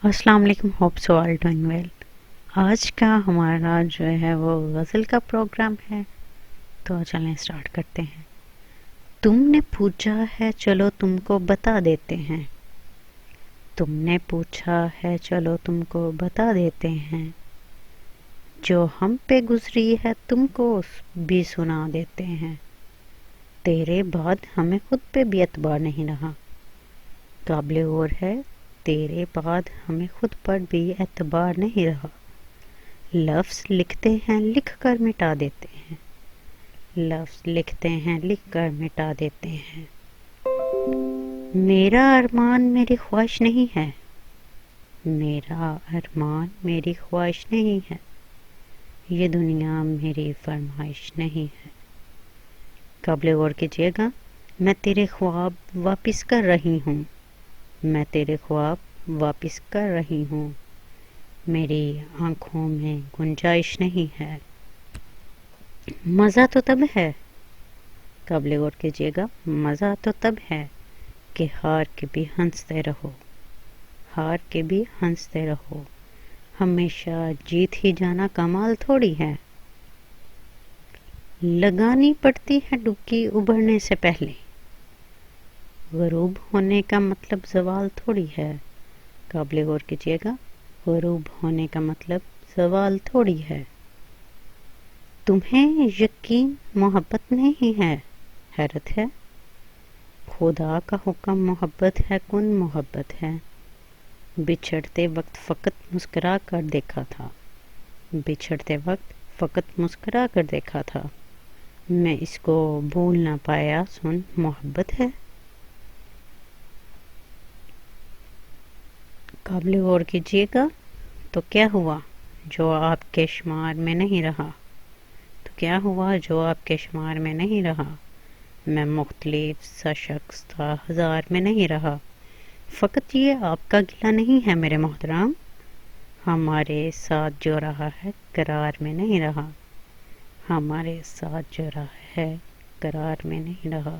السلام علیکم، hope so all doing well. آج کا ہمارا جو ہے وہ غزل کا پروگرام ہے، تو چلیں اسٹارٹ کرتے ہیں۔ تم نے پوچھا ہے چلو تم کو بتا دیتے ہیں، تم نے پوچھا ہے چلو تم کو بتا دیتے ہیں، جو ہم پہ گزری ہے تم کو بھی سنا دیتے ہیں، تیرے بعد ہمیں خود پہ بھی اعتبار نہیں رہا، قابل غور ہے تیرے بعد ہمیں خود پر بھی اعتبار نہیں رہا، لفظ لکھتے ہیں لکھ کر مٹا دیتے ہیں، لفظ لکھتے ہیں لکھ کر مٹا دیتے ہیں، میرا ارمان میری خواہش نہیں ہے، میرا ارمان میری خواہش نہیں ہے، یہ دنیا میری فرمائش نہیں ہے، قابل غور کیجیے گا۔ میں تیرے خواب واپس کر رہی ہوں، میں تیرے خواب واپس کر رہی ہوں، میری آنکھوں میں گنجائش نہیں ہے، مزہ تو تب ہے، قابل غور کیجیے گا، مزہ تو تب ہے کہ ہار کے بھی ہنستے رہو، ہار کے بھی ہنستے رہو، ہمیشہ جیت ہی جانا کمال تھوڑی ہے، لگانی پڑتی ہے ڈبکی ابھرنے سے پہلے، غروب ہونے کا مطلب زوال تھوڑی ہے، قابل غور کیجیے گا، غروب ہونے کا مطلب زوال تھوڑی ہے، تمہیں یقین محبت نہیں ہے، حیرت ہے، خدا کا حکم محبت ہے کن محبت ہے، بچھڑتے وقت فقط مسکرا کر دیکھا تھا، بچھڑتے وقت فقط مسکرا کر دیکھا تھا، میں اس کو بھول نہ پایا سن محبت ہے، قابل غور کیجیے گا، تو کیا ہوا جو آپ کے شمار میں نہیں رہا، تو کیا ہوا جو آپ کے شمار میں نہیں رہا، میں مختلف سا شخص تھا ہزار میں نہیں رہا، فقط یہ آپ کا گلہ نہیں ہے میرے محترم، ہمارے ساتھ جو رہا ہے قرار میں نہیں رہا، ہمارے ساتھ جو رہا ہے قرار میں نہیں رہا،